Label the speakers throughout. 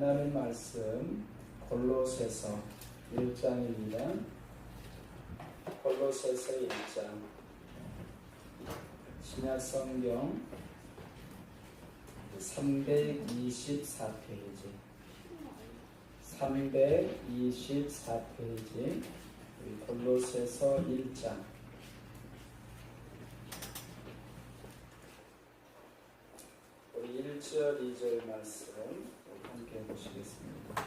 Speaker 1: 하나님 말씀 골로새서 1장입니다. 골로새서 1장 신약성경 324페이지 324페이지 골로새서 1장 우리 1절 2절 말씀 함께 보시겠습니다.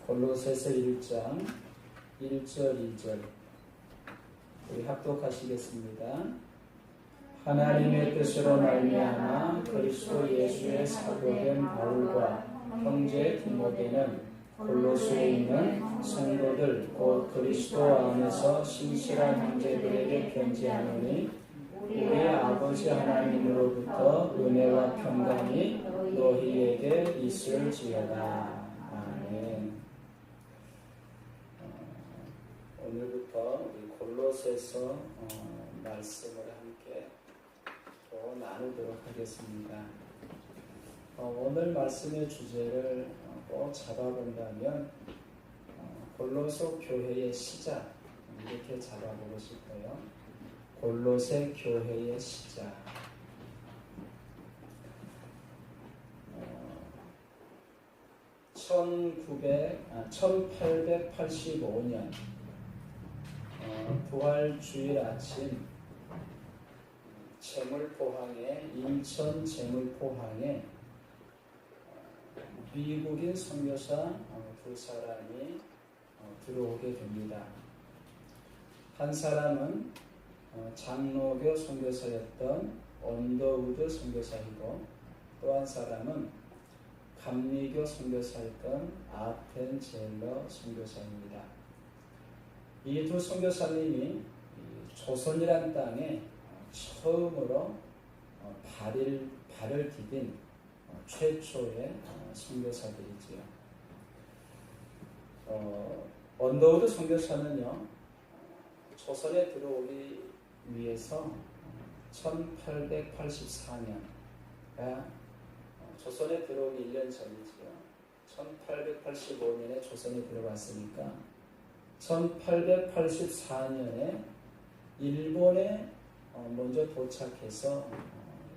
Speaker 1: 골로새서 1장 1절 2절 우리 합독하시겠습니다. 하나님의 뜻으로 말미암아 그리스도 예수의 사도된 바울과 형제 디모데는 골로새에 있는 성도들 곧 그리스도 안에서 신실한 형제들에게 편지하노니 우리 아버지 하나님으로부터 은혜와 평강이 너희에게 있을지어다. 아멘. 오늘부터 우리 골로새서 말씀을 함께 또 나누도록 하겠습니다. 오늘 말씀의 주제를 꼭 잡아본다면 골로새 교회의 시작 이렇게 잡아보고 싶어요. 골로새 교회의 시작. 1885년 부활주일 아침 제물포항에 인천 제물포항에 미국인 선교사 두 사람이 들어오게 됩니다. 한 사람은 장로교 선교사였던 언더우드 선교사이고 또 한 사람은 감리교 선교사였던 아펜 젤러 선교사입니다. 이 두 선교사님이 조선이란 땅에 처음으로 발을 디딘 최초의 선교사들이지요. 언더우드 선교사는요, 조선에 들어오기 위해서 1884년, 조선에 들어오기 1년 전이지요. 1885년에 조선에 들어갔으니까 1884년에 일본에 먼저 도착해서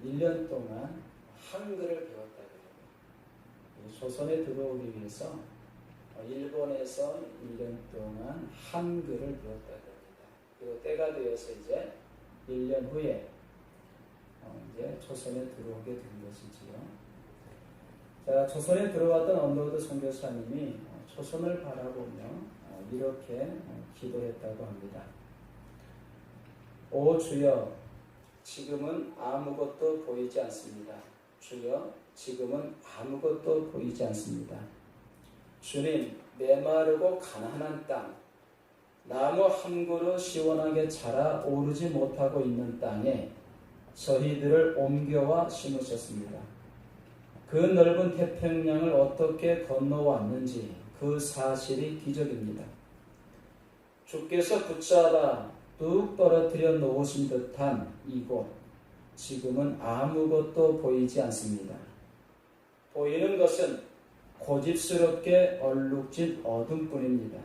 Speaker 1: 1년 동안 한글을 배웠다 그래요. 조선에 들어오기 위해서 일본에서 1년 동안 한글을 배웠다 그럽니다. 그리고 때가 되어서 이제 1년 후에 이제 조선에 들어오게 된 것이지요. 자, 조선에 들어왔던 언더우드 선교사님이 조선을 바라보며 이렇게 기도했다고 합니다. 오 주여, 지금은 아무것도 보이지 않습니다. 주여, 지금은 아무것도 보이지 않습니다. 주님, 메마르고 가난한 땅, 나무 한 그루 시원하게 자라 오르지 못하고 있는 땅에 저희들을 옮겨와 심으셨습니다. 그 넓은 태평양을 어떻게 건너왔는지 그 사실이 기적입니다. 주께서 붙잡아 뚝 떨어뜨려 놓으신 듯한 이곳, 지금은 아무것도 보이지 않습니다. 보이는 것은 고집스럽게 얼룩진 어둠뿐입니다.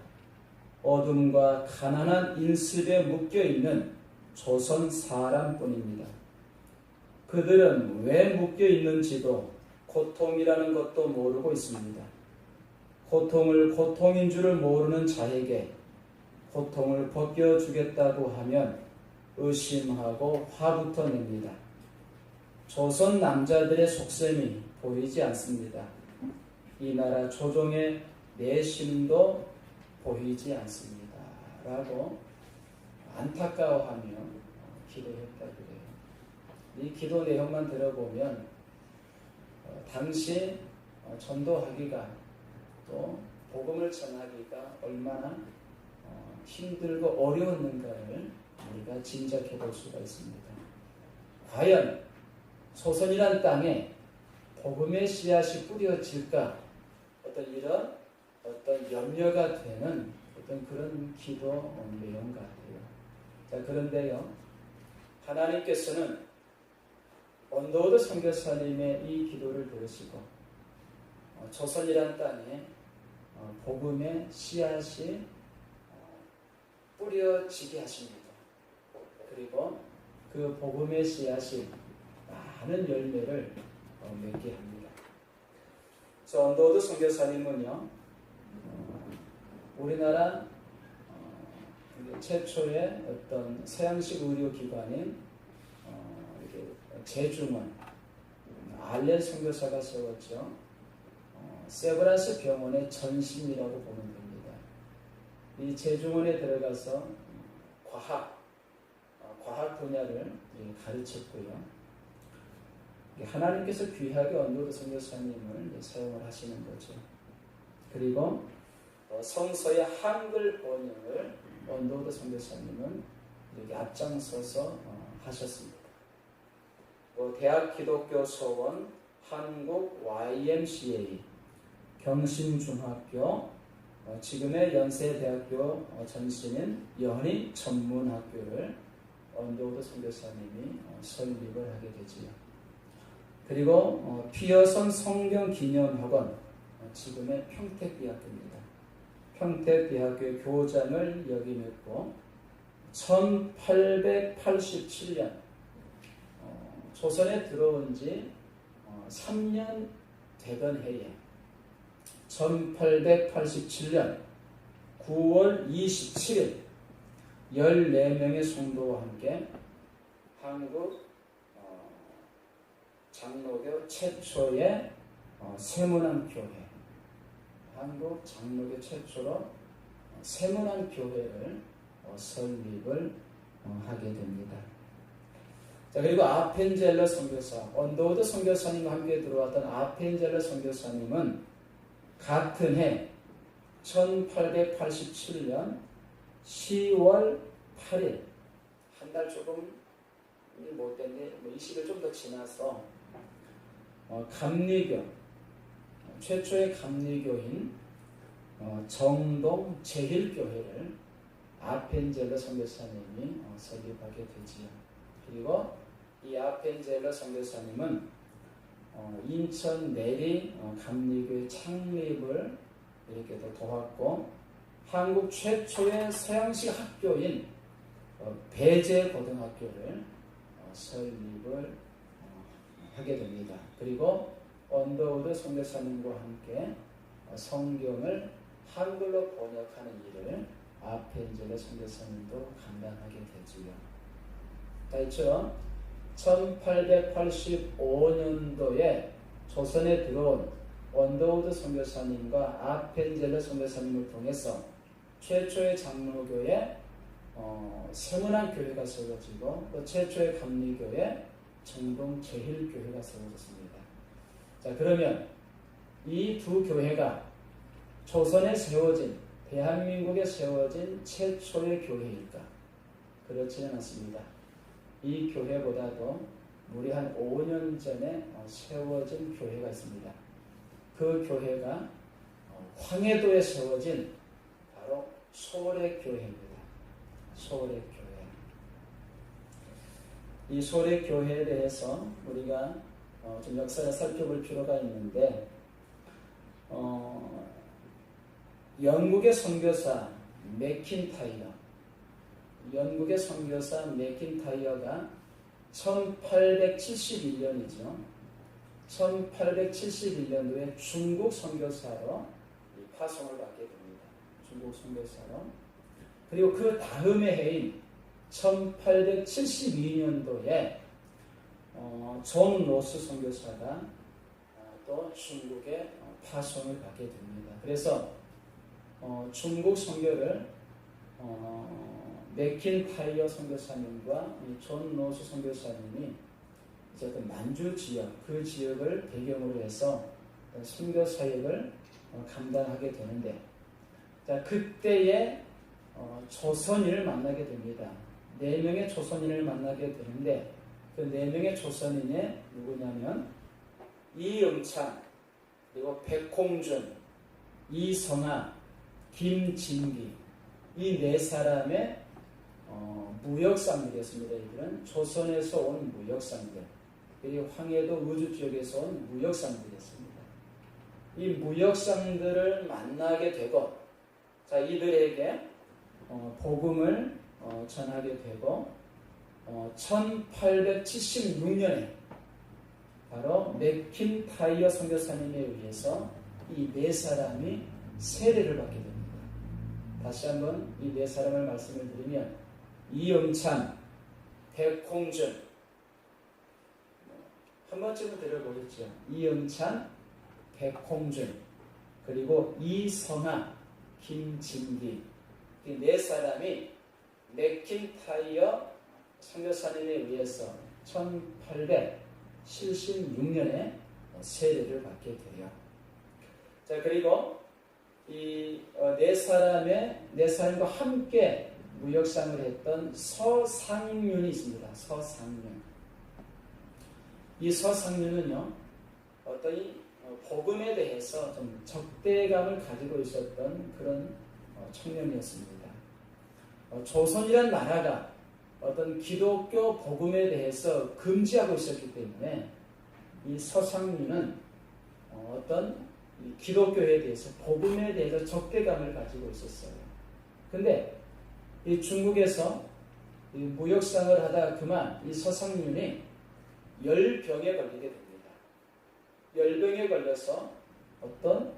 Speaker 1: 어둠과 가난한 인습에 묶여있는 조선 사람뿐입니다. 그들은 왜 묶여있는지도 고통이라는 것도 모르고 있습니다. 고통을 고통인 줄을 모르는 자에게 고통을 벗겨주겠다고 하면 의심하고 화부터 냅니다. 조선 남자들의 속셈이 보이지 않습니다. 이 나라 조정의 내심도 보이지 않습니다. 라고 안타까워하며 기도했다 그래요. 이 기도 내용만 들어보면 당시 전도하기가 또 복음을 전하기가 얼마나 힘들고 어려웠는가를 우리가 짐작해 볼 수가 있습니다. 과연 조선이란 땅에 복음의 씨앗이 뿌려질까? 이런 염려가 되는 그런 기도 내용 같아요. 자, 그런데요, 하나님께서는 언더우드 선교사님의 이 기도를 들으시고 조선이란 땅에 복음의 씨앗이 뿌려지게 하십니다. 그리고 그 복음의 씨앗이 많은 열매를 맺게 합니다. 언더우드 선교사님은요, 우리나라 최초의 어떤 서양식 의료기관인 제중원 알렌 선교사가 세웠죠. 세브란스 병원의 전신이라고 보면 됩니다. 이 제중원에 들어가서 과학 분야를 가르쳤고요. 하나님께서 귀하게 언더우드 선교사님을 사용을 하시는 거죠. 그리고 성서의 한글 번역을 언더우드 선교사님은 이렇게 앞장서서 하셨습니다. 대학 기독교 소원, 한국 YMCA, 경신중학교, 지금의 연세대학교 전신인 연희 전문학교를 언더우드 선교사님이 설립을 하게 되지요. 그리고 피어선 성경기념학원, 지금의 평택대학교입니다. 평택대학교 교장을 역임했고 1887년 조선에 들어온 지 3년 되던 해에 1887년 9월 27일 14명의 성도와 함께 한국 장로교 최초의 세문안교회, 한국 장로교 최초로 세문안교회를 설립을 하게 됩니다. 자, 그리고 아펜젤러 선교사, 언더우드 선교사님과 함께 들어왔던 아펜젤러 선교사님은 같은 해 1887년 10월 8일, 한 달 조금 못 됐는데 20일 좀 더 지나서 감리교, 최초의 감리교인 정동 제일교회를 아펜젤러 선교사님이 설립하게 되지요. 그리고 이 아펜젤러 선교사님은 인천 내리 감리교의 창립을 이렇게 도왔고, 한국 최초의 서양식 학교인 배제고등학교를 설립을 하게 됩니다. 그리고 언더우드 선교사님과 함께 성경을 한글로 번역하는 일을 아펜젤러 선교사님도 감당하게 되지요. 다이처럼 1885년도에 조선에 들어온 언더우드 선교사님과 아펜젤러 선교사님을 통해서 최초의 장로교회 세문안교회가 세워지고 또 최초의 감리교회 정동 제일교회가 세워졌습니다. 자, 그러면 이 두 교회가 조선에 세워진, 대한민국에 세워진 최초의 교회일까? 그렇지는 않습니다. 이 교회보다도 무려 한 5년 전에 세워진 교회가 있습니다. 그 교회가 황해도에 세워진 바로 소래교회입니다. 소래교회. 이 소래교회에 대해서 우리가 좀 역사를 살펴볼 필요가 있는데, 영국의 선교사 맥킨타이어가 1871년이죠. 1871년도에 중국 선교사로 파송을 받게 됩니다. 중국 선교사로. 그리고 그 다음의 해인 1872년도에 존 로스 선교사가 또 중국에 파송을 받게 됩니다. 그래서 중국 선교를 맥킨타이어 선교사님과 존 로스 선교사님이 이제 그 만주 지역, 그 지역을 배경으로 해서 선교 사역을 감당하게 되는데, 자, 그때에 조선인을 만나게 됩니다. 4명의 조선인을 만나게 되는데, 그 4명의 조선인이 누구냐면 이응창, 그리고 백홍준, 이성아, 김진기, 이 4사람의 무역상들이었습니다. 이들은 조선에서 온 무역상들, 그리고 황해도 의주 지역에서 온 무역상들이었습니다. 이 무역상들을 만나게 되고, 자, 이들에게 복음을 전하게 되고, 1876년에 바로 맥킨타이어 선교사님에 의해서 이 네 사람이 세례를 받게 됩니다. 다시 한번 이 네 사람을 말씀을 드리면, 이영찬, 백홍준, 한 번쯤은 들어보셨죠? 이영찬, 백홍준, 그리고 이성아, 김진기, 이 네 사람이 맥킨타이어 선교사님에 의해서 1876년에 세례를 받게 돼요. 자, 그리고 이 네 사람과 함께 무역상을 했던 서상륜이 있습니다. 서상륜. 이 서상륜은요, 어떤 이 복음에 대해서 좀 적대감을 가지고 있었던 그런 청년이었습니다. 조선이란 나라가 어떤 기독교 복음에 대해서 금지하고 있었기 때문에 이 서상륜은 어떤 기독교에 대해서, 복음에 대해서 적대감을 가지고 있었어요. 근데 이 중국에서 이 무역상을 하다 그만 이 서상륜이 열병에 걸리게 됩니다. 열병에 걸려서 어떤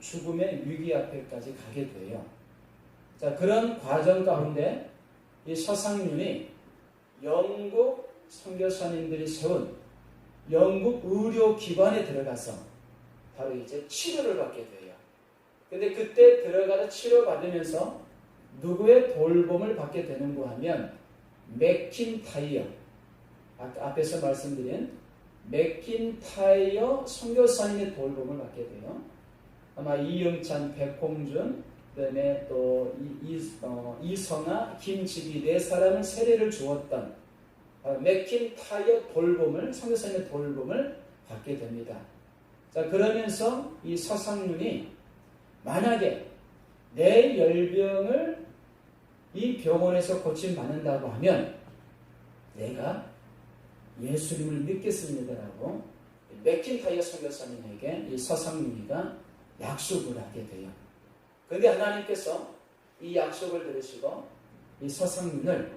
Speaker 1: 죽음의 위기 앞에까지 가게 돼요. 자, 그런 과정 가운데 이 서상륜이 영국 선교사님들이 세운 영국 의료기관에 들어가서 바로 이제 치료를 받게 돼요. 근데 그때 들어가서 치료받으면서 누구의 돌봄을 받게 되는가 하면 맥킨타이어, 아까 앞에서 말씀드린 맥킨타이어 선교사님의 돌봄을 받게 돼요. 아마 이영찬, 백홍준, 그 다음에 또 이성아, 김지기 네 사람을 세례를 주었던 맥킨타이어 돌봄을, 선교사님의 돌봄을 받게 됩니다. 자, 그러면서 이 서상륜이 만약에 내 열병을 이 병원에서 고침받는다고 하면 내가 예수님을 믿겠습니다라고 맥킨타이어 선교사님에게 이 서상륜이가 약속을 하게 돼요. 그런데 하나님께서 이 약속을 들으시고 이 서상륜을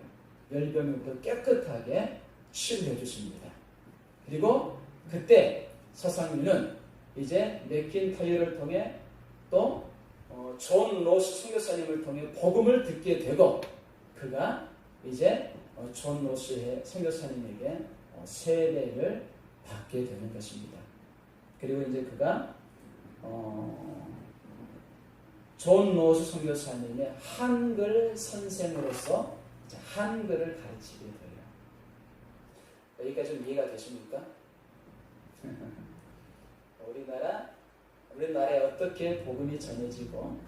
Speaker 1: 열병으로부터 깨끗하게 치유해 주십니다. 그리고 그때 서상륜은 이제 맥킨타이어를 통해 또 존 로스 선교사님을 통해 복음을 듣게 되고, 그가 이제 존 로스의 선교사님에게 세례를 받게 되는 것입니다. 그리고 이제 그가 존 로스 선교사님의 한글 선생으로서 한글을 가르치게 돼요. 여기까지 좀 이해가 되십니까? 우리나라에 어떻게 복음이 전해지고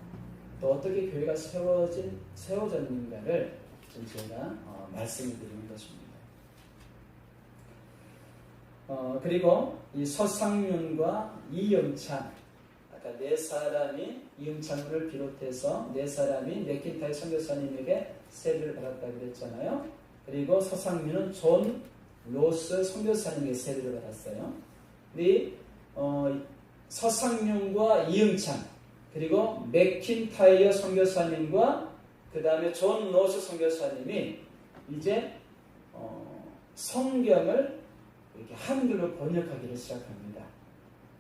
Speaker 1: 또 어떻게 교회가 세워졌는가를 좀 제가 말씀을 드리는 것입니다. 그리고 이 서상륜과 이영찬, 아까 네 사람이, 이영찬을 비롯해서 네 사람이 맥킨타이어 선교사님에게 세례를 받았다고 그랬잖아요. 그리고 서상륜은 존 로스 선교사님에게 세례를 받았어요. 이 서상륜과 이영찬, 그리고 맥킨타이어 선교사님과 그 다음에 존 로스 선교사님이 이제 성경을 이렇게 한글로 번역하기를 시작합니다.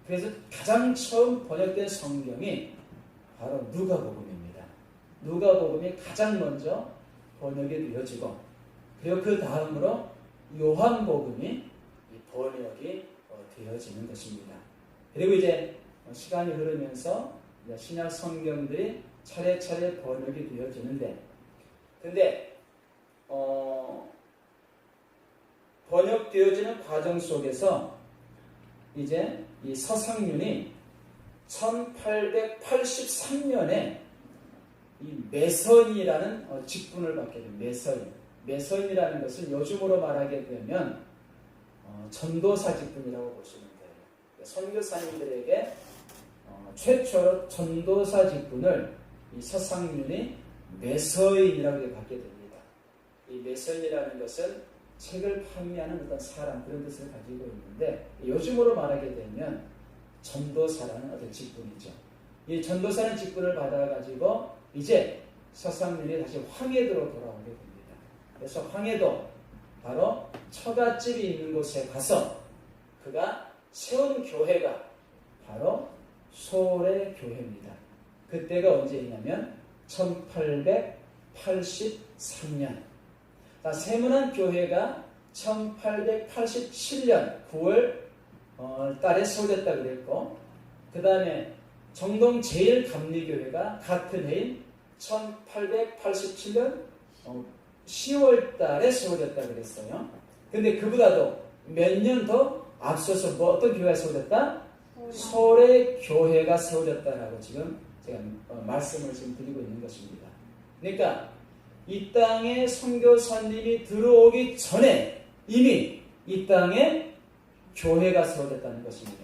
Speaker 1: 그래서 가장 처음 번역된 성경이 바로 누가복음입니다. 누가복음이 가장 먼저 번역이 되어지고, 그리고 그 다음으로 요한복음이 번역이 되어지는 것입니다. 그리고 이제 시간이 흐르면서 신약 성경들이 차례차례 번역이 되어지는데, 근데 번역되어지는 과정 속에서 이제 이 서상륜이 1883년에 이 매서인이라는 직분을 받게 됩니다. 매서인이라는 것은 요즘으로 말하게 되면 전도사 직분이라고 보시면 돼요. 선교사님들에게 최초로 전도사 직분을 이 서상륜이 매서인이라고 받게 됩니다. 이 매서인이라는 것은 책을 판매하는 어떤 사람, 그런 뜻을 가지고 있는데, 요즘으로 말하게 되면 전도사라는 어떤 직분이죠. 이 전도사는 직분을 받아가지고 이제 서상윤이 다시 황해도로 돌아오게 됩니다. 그래서 황해도 바로 처갓집이 있는 곳에 가서 그가 세운 교회가 바로 소래교회입니다. 그때가 언제냐면 1883년. 세문안 교회가 1887년 9월 달에 세워졌다 그랬고, 그 다음에 정동 제일감리교회가 같은 해인 1887년 10월 달에 세워졌다 그랬어요. 근데 그보다도 몇 년 더 앞서서 어떤 교회가 세워졌다? 소래교회가 세워졌다라고 지금 제가 말씀을 지금 드리고 있는 것입니다. 그러니까 이 땅에 선교사님이 들어오기 전에 이미 이 땅에 교회가 세워졌다는 것입니다.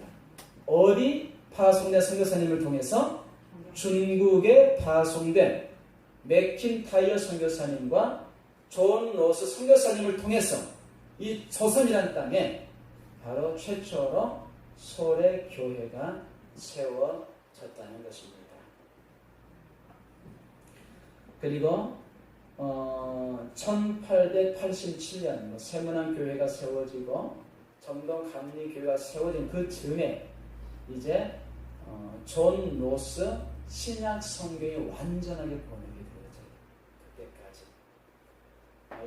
Speaker 1: 어디 파송된 선교사님을 통해서? 중국에 파송된 맥킨타이어 선교사님과 존 로스 선교사님을 통해서 이 조선이라는 땅에 바로 최초로 소래교회가 세워졌다는 것입니다. 그리고 1887년 세문안 교회가 세워지고 정동 감리교회가 세워진 그 즈음에 이제 존 로스 신약 성경이 완전하게 번역이 되어져요. 그때까지.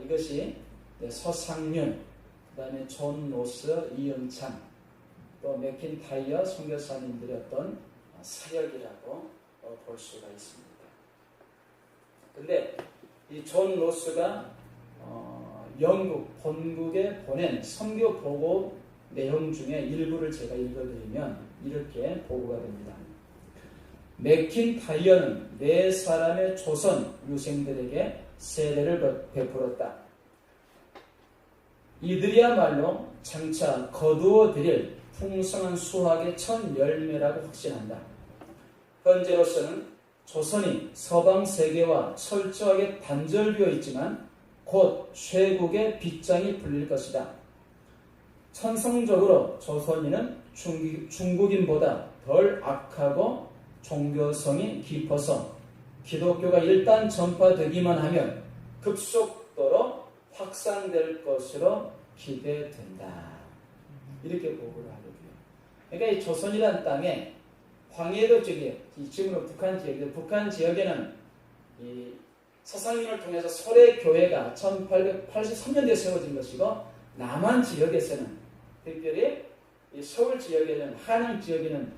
Speaker 1: 이것이 서상윤, 그 다음에 존 로스, 이응찬, 또 맥킨타이어 선교사님들의 어떤 사역이라고 볼 수가 있습니다. 근데 이 존 로스가 영국 본국에 보낸 선교 보고 내용 중에 일부를 제가 읽어드리면 이렇게 보고가 됩니다. 맥킨타이어는 네 사람의 조선 유생들에게 세례를 베풀었다. 이들이야말로 장차 거두어 드릴 풍성한 수학의 첫 열매라고 확신한다. 현재로서는 조선이 서방 세계와 철저하게 단절되어 있지만 곧 쇄국의 빗장이 불릴 것이다. 천성적으로 조선인은 중국인보다 덜 악하고 종교성이 깊어서 기독교가 일단 전파되기만 하면 급속도로 확산될 것으로 기대된다. 이렇게 보고를 하거든요. 그러니까 이 조선이라는 땅에 황해도 지역에, 지금으로 북한 지역인데, 북한 지역에는 이 서상윤을 통해서 소래교회가 1883년도에 세워진 것이고, 남한 지역에서는 특별히 이 서울 지역에는, 한양 지역에는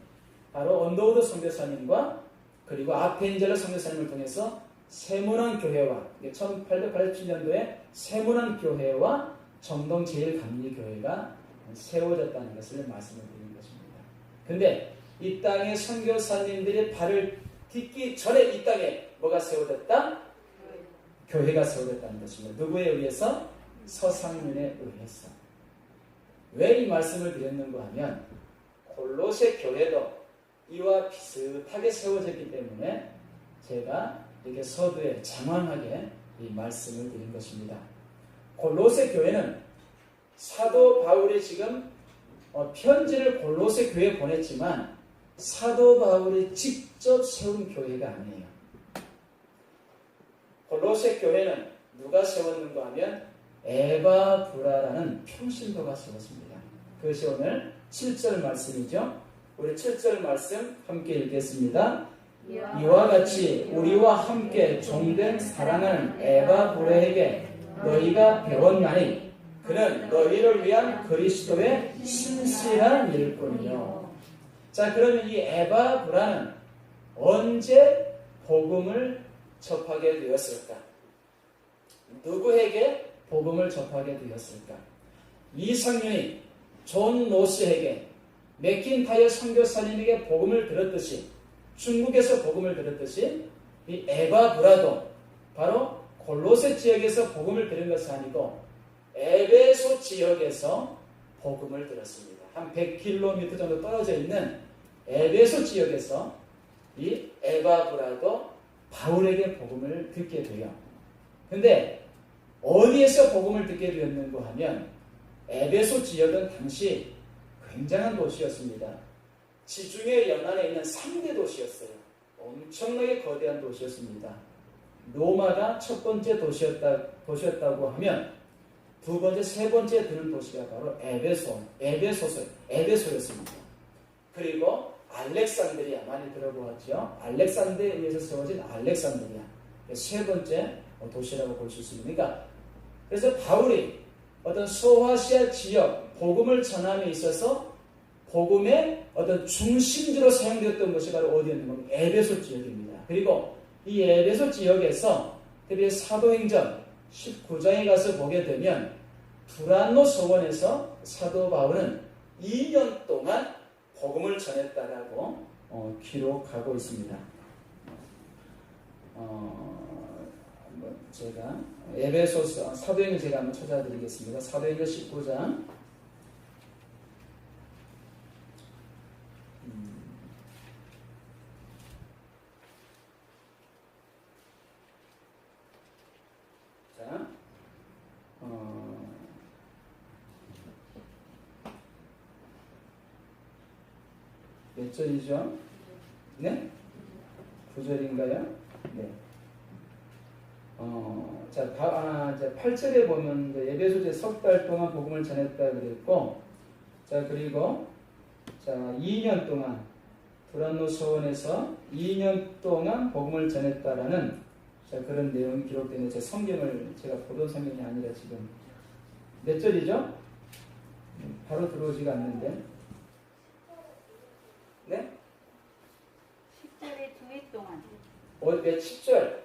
Speaker 1: 바로 언더우드 선교사님과 그리고 아펜젤러 선교사님을 통해서 세문안 교회와 1887년도에 세문안 교회와 정동 제일감리교회가 세워졌다는 것을 말씀을 드리는 것입니다. 근데 이 땅에 선교사님들이 발을 딛기 전에 이 땅에 뭐가 세워졌다? 교회가 세워졌다는 것입니다. 누구에 의해서? 서상윤에 의해서. 왜 이 말씀을 드렸는가 하면 골로새 교회도 이와 비슷하게 세워졌기 때문에 제가 이렇게 서두에 장황하게 이 말씀을 드린 것입니다. 골로새 교회는 사도 바울이 지금 편지를 골로새 교회에 보냈지만 사도 바울이 직접 세운 교회가 아니에요. 골로새 교회는 누가 세웠는가 하면 에바브라라는 평신도가 세웠습니다. 그것이 오늘 7절 말씀이죠. 우리 7절 말씀 함께 읽겠습니다. 이와 같이 우리와 함께 종된 사랑하는 에바브라에게 너희가 배웠나니 그는 너희를 위한 그리스도의 신실한 일꾼이요. 자, 그러면 이 에바브라는 언제 복음을 접하게 되었을까? 누구에게 복음을 접하게 되었을까? 이상윤이 존 로스에게, 맥킨타이어 선교사님에게 복음을 들었듯이, 중국에서 복음을 들었듯이 이 에바브라도 바로 골로새 지역에서 복음을 들은 것이 아니고 에베소 지역에서 복음을 들었습니다. 한 100km 정도 떨어져 있는 에베소 지역에서 이 에바브라도 바울에게 복음을 듣게 돼요. 근데 어디에서 복음을 듣게 되었는가 하면 에베소 지역은 당시 굉장한 도시였습니다. 지중해 연안에 있는 3대 도시였어요. 엄청나게 거대한 도시였습니다. 로마가 첫 번째 도시였다고 하면 두 번째, 세 번째 드는 도시가 바로 에베소였습니다. 그리고 알렉산드리아, 많이 들어보았죠. 알렉산드리아에 의해서 세워진 알렉산드리아, 세 번째 도시라고 볼 수 있습니다. 그래서 바울이 어떤 소아시아 지역 복음을 전함에 있어서 복음의 어떤 중심지로 사용되었던 것이 바로 어디였냐면 에베소 지역입니다. 그리고 이 에베소 지역에서 특히 사도행전 19장에 가서 보게 되면 두란노 서원에서 사도 바울은 2년 동안 복음을 전했다라고 기록하고 있습니다. 제가 에베소서 사도행전 제가 한번 찾아드리겠습니다. 사도행전 19장 몇 절이죠? 네? 9절인가요? 네. 자, 8절에 보면 에베소에 석 달 동안 복음을 전했다 그랬고, 자, 그리고 자, 2년 동안 두란노 서원에서 2년 동안 복음을 전했다라는 자, 그런 내용이 기록되는 제 성경을 제가 보던 성경이 아니라 지금 몇 절이죠? 바로 들어오지가 않는데. 네?
Speaker 2: 10절에 2회 동안.
Speaker 1: 10절.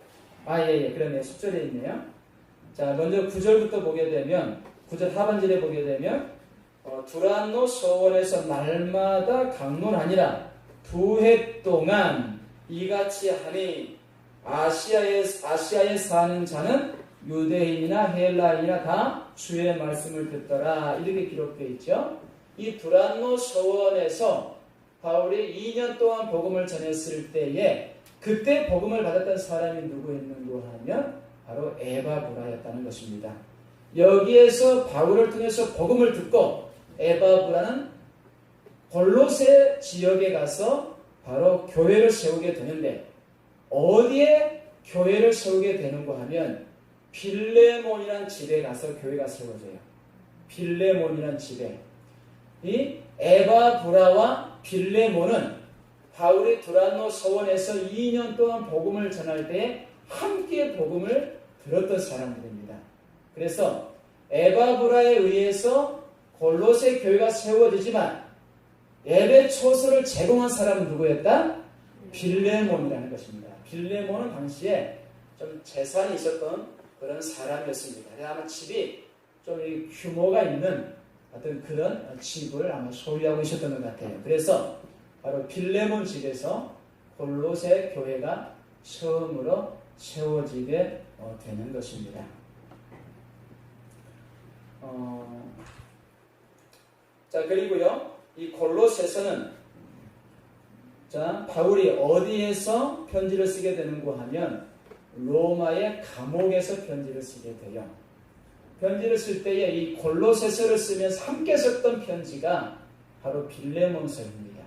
Speaker 1: 예, 그러네요. 10절에 있네요. 자, 먼저 9절부터 보게 되면, 9절 하반절에 보게 되면, 두란노 서원에서 날마다 강론하니라 2해 동안 이같이 하니 아시아에 사는 자는 유대인이나 헬라인이나 다 주의 말씀을 듣더라. 이렇게 기록되어 있죠. 이 두란노 서원에서 바울이 2년 동안 복음을 전했을 때에 그때 복음을 받았던 사람이 누구였는고 하면 바로 에바브라였다는 것입니다. 여기에서 바울을 통해서 복음을 듣고 에바브라는 골로새 지역에 가서 바로 교회를 세우게 되는데 어디에 교회를 세우게 되는고 하면 빌레몬이라는 집에 가서 교회가 세워져요. 빌레몬이라는 집에. 이 에바브라와 빌레몬은 바울이 두란노 서원에서 2년 동안 복음을 전할 때 함께 복음을 들었던 사람들입니다. 그래서 에바브라에 의해서 골로새 교회가 세워지지만 예배 초소를 제공한 사람은 누구였다? 빌레몬이라는 것입니다. 빌레몬은 당시에 좀 재산이 있었던 그런 사람이었습니다. 아마 집이 좀 규모가 있는 어떤 그런 집을 아마 소유하고 있었던 것 같아요. 그래서 바로 빌레몬 집에서 골로새 교회가 처음으로 세워지게 되는 것입니다. 자, 그리고요, 이 골로새서는 자, 바울이 어디에서 편지를 쓰게 되는가 하면 로마의 감옥에서 편지를 쓰게 돼요. 편지를 쓸 때에 이 골로새서를 쓰면서 함께 썼던 편지가 바로 빌레몬서입니다.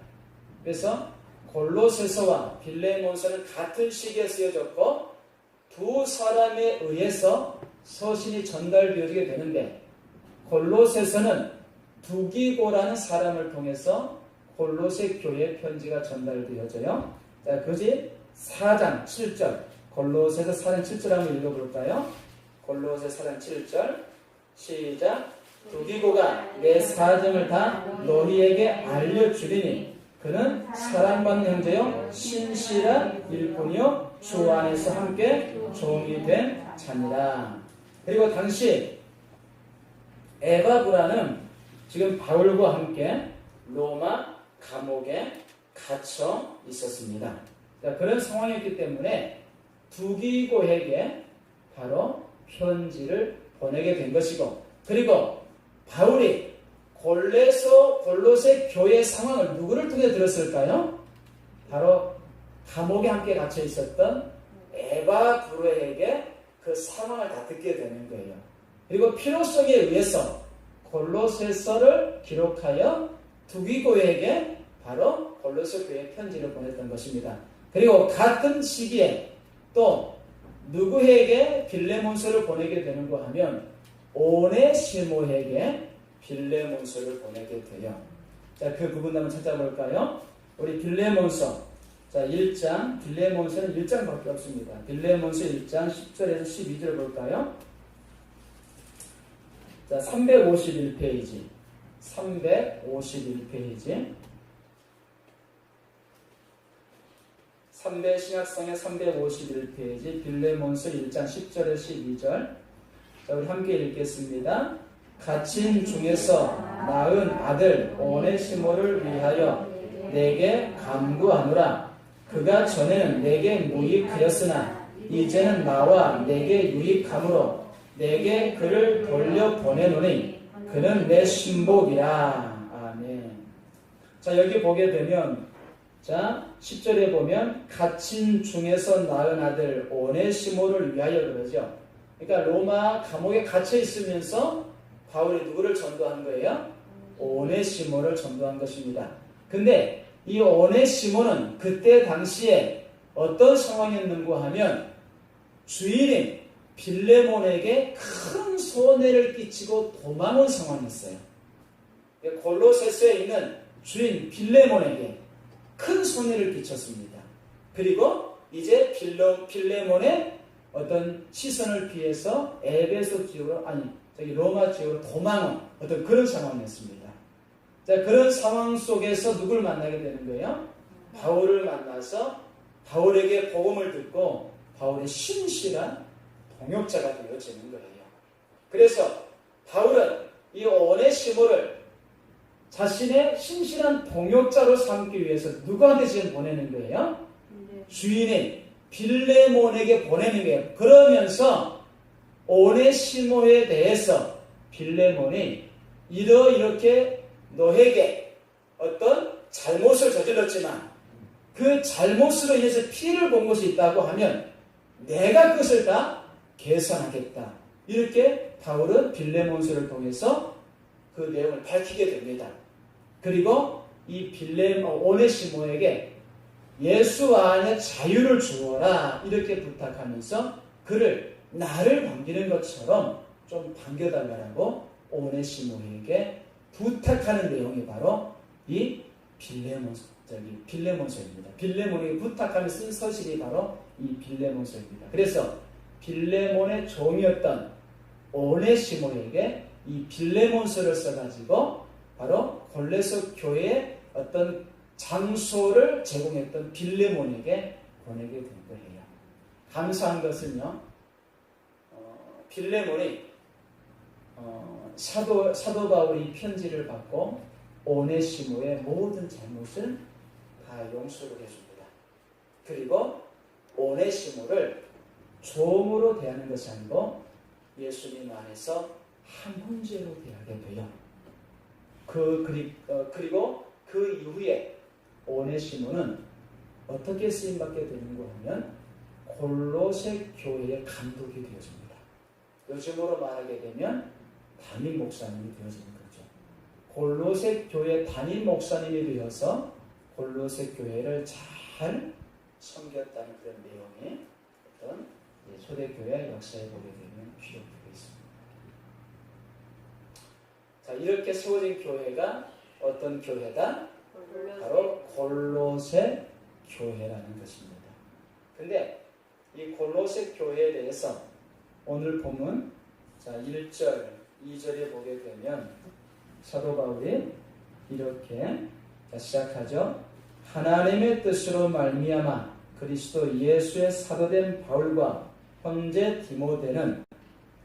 Speaker 1: 그래서 골로새서와 빌레몬서는 같은 시기에 쓰여졌고 두 사람에 의해서 서신이 전달되어지게 되는데 골로새서는 두기고라는 사람을 통해서 골로새 교회 편지가 전달되어져요. 자, 그지 4장 7절 골로새서 4장 7절 한번 읽어볼까요? 골로새 4장 7절 시작. 두기고가 내 사정을 다 너희에게 알려주리니 그는 사랑받는 형제요 신실한 일꾼이요 주 안에서 함께 종이 된 자니라. 그리고 당시 에바브라는 지금 바울과 함께 로마 감옥에 갇혀 있었습니다. 자, 그런 상황이었기 때문에 두기고에게 바로 편지를 보내게 된 것이고, 그리고 바울이 골로새 교회 상황을 누구를 통해 들었을까요? 바로 감옥에 함께 갇혀 있었던 에바브라에게 그 상황을 다 듣게 되는 거예요. 그리고 필요성에 의해서 골로새서를 기록하여 두기고에게 바로 골로새 교회에 편지를 보냈던 것입니다. 그리고 같은 시기에 또 누구에게 빌레몬서를 보내게 되는가 하면 오네시모에게 빌레몬서를 보내게 돼요. 자, 그 부분 한번 찾아볼까요? 우리 빌레몬서, 자, 1장, 빌레몬서는 1장밖에 없습니다. 빌레몬서 1장 10절에서 12절 볼까요? 자, 351페이지. 351페이지. 3대 신약성의 351페이지 빌레몬서 1장 10절에서 12절. 자, 우리 함께 읽겠습니다. 갇힌 중에서 낳은 아들 오네시모를 위하여 내게 간구하노라. 그가 전에는 내게 무익하였으나 이제는 나와 내게 유익함으로 내게 그를 돌려보내노니 그는 내 신복이라. 아멘. 자, 여기 보게 되면 자, 10절에 보면 갇힌 중에서 낳은 아들 오네시모를 위하여 그러죠. 그러니까 로마 감옥에 갇혀 있으면서 바울이 누구를 전도한 거예요? 오네시모를 전도한 것입니다. 근데 이 오네시모는 그때 당시에 어떤 상황이었는가 하면 주인인 빌레몬에게 큰 손해를 끼치고 도망온 상황이었어요. 골로새서에 있는 주인 빌레몬에게 큰 손해를 끼쳤습니다. 그리고 이제 빌레몬의 어떤 시선을 피해서 에베소 지역으로, 로마 지역으로 도망온 어떤 그런 상황이었습니다. 자, 그런 상황 속에서 누굴 만나게 되는 거예요? 바울을 만나서 바울에게 복음을 듣고 바울의 신실한 동역자가 되어지는 거예요. 그래서 바울은 이 오네시모를 자신의 신실한 동역자로 삼기 위해서 누구한테 지금 보내는 거예요? 주인인 빌레몬에게 보내는 거예요. 그러면서 오네시모에 대해서 빌레몬이 이렇게 너에게 어떤 잘못을 저질렀지만 그 잘못으로 인해서 피해를 본 것이 있다고 하면 내가 그것을 다 개선하겠다. 이렇게 바울은 빌레몬서를 통해서 그 내용을 밝히게 됩니다. 그리고 이 오네시모에게 예수 안에 자유를 주어라 이렇게 부탁하면서 그를 나를 반기는 것처럼 좀 반겨달라고 오네시모에게 부탁하는 내용이 바로 이 빌레몬서입니다. 빌레몬에게 부탁하며 쓴 서신이 바로 이 빌레몬서입니다. 그래서 빌레몬의 종이었던 오네시모에게 이 빌레몬서를 써가지고 바로 골로새 교회의 어떤 장소를 제공했던 빌레몬에게 보내게 된 거예요. 감사한 것은요, 빌레몬이 사도 바울이 편지를 받고 오네시모의 모든 잘못을 다 용서를 해줍니다. 그리고 오네시모를 종으로 대하는 것이 아니고 예수님 안에서 한 형제로 대하게 돼요. 그리고 그 이후에 오네시모는 어떻게 쓰임받게 되는가 하면 골로새 교회의 감독이 되어집니다. 요즘으로 말하게 되면 담임 목사님이 되어지는 거죠. 골로새 교회 담임 목사님이 되어서 골로새 교회를 잘 섬겼다는 그런 내용이 어떤 초대교회 역사에 보게 되면 기록되어 있습니다. 자, 이렇게 세워진 교회가 어떤 교회다? 바로 골로새 교회라는 것입니다. 근데 이 골로새 교회에 대해서 오늘 본문 1절, 2절에 보게 되면 사도 바울이 이렇게 시작하죠. 하나님의 뜻으로 말미암아 그리스도 예수의 사도된 바울과 형제 디모데는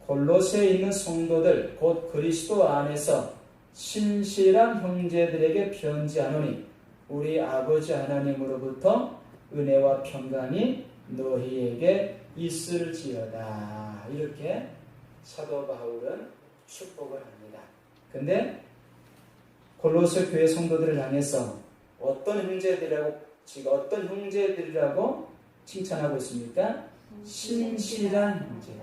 Speaker 1: 골로새에 있는 성도들 곧 그리스도 안에서 신실한 형제들에게 편지하노니 우리 아버지 하나님으로부터 은혜와 평강이 너희에게 있을지어다. 이렇게 사도 바울은 축복을 합니다. 근데 골로새 교회 성도들을 향해서 어떤 형제들이라고 칭찬하고 있습니까? 신실한 형제들.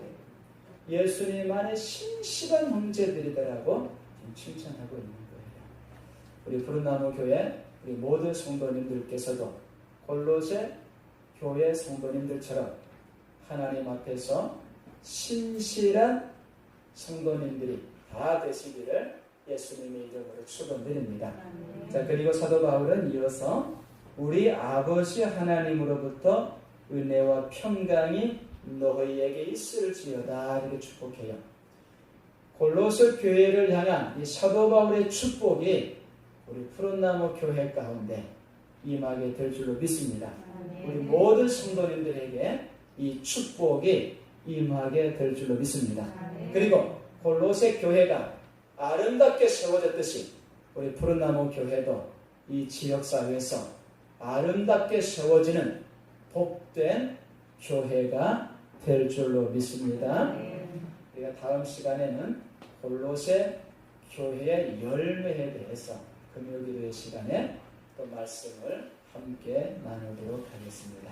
Speaker 1: 예수님 안에 신실한 형제들이라고 칭찬하고 있는 거예요. 우리 푸른나무 교회 우리 모든 성도님들께서도 골로새 교회 성도님들처럼 하나님 앞에서 신실한 성도님들이 다 되시기를 예수님의 이름으로 축원드립니다. 자, 그리고 사도 바울은 이어서 우리 아버지 하나님으로부터 은혜와 평강이 너희에게 있을지어다 이렇게 축복해요. 골로새 교회를 향한 이 사도 바울의 축복이 우리 푸른나무 교회 가운데 임하게 될 줄로 믿습니다. 우리 모든 성도님들에게 이 축복이 임하게 될 줄로 믿습니다. 그리고 골로새 교회가 아름답게 세워졌듯이 우리 푸른나무 교회도 이 지역사회에서 아름답게 세워지는 복된 교회가 될 줄로 믿습니다. 우리가 다음 시간에는 골로새 교회의 열매에 대해서 금요일의 시간에 또 말씀을 함께 나누도록 하겠습니다.